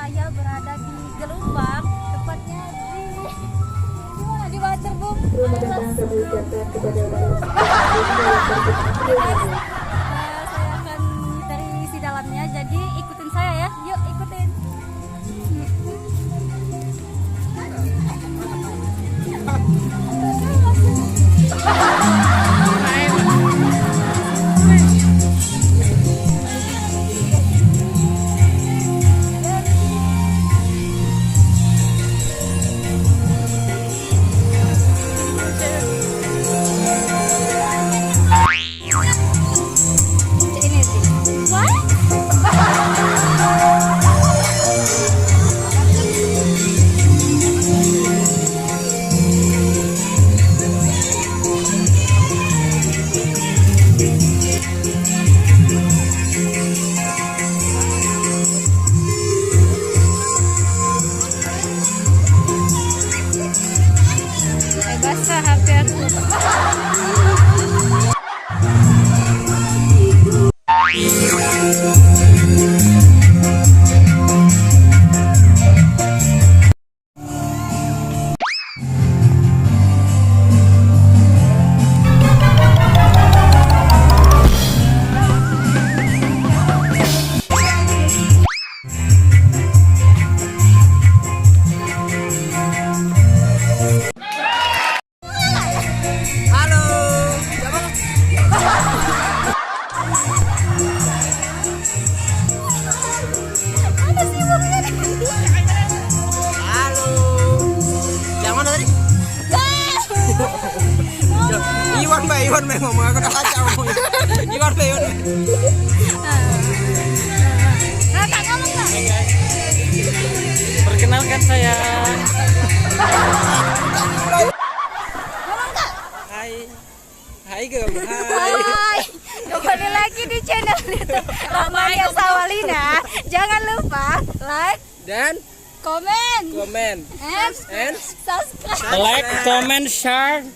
saya berada di Gelumbang, tepatnya di mana, di Waterboom. Saya akan dari isi dalamnya, jadi ikutin saya ya, yuk ikutin. Basah HP aku. Iwan ngomong aku udah kacau ngomongnya. Iwan. Kakak ngomong nggak? Perkenalkan saya. Ngomong nggak? Hai Gem. Hai, kembali lagi di channel YouTube Rahmania Sawalina. Jangan lupa like Dan komen komen and and subscribe. Like, comment, share.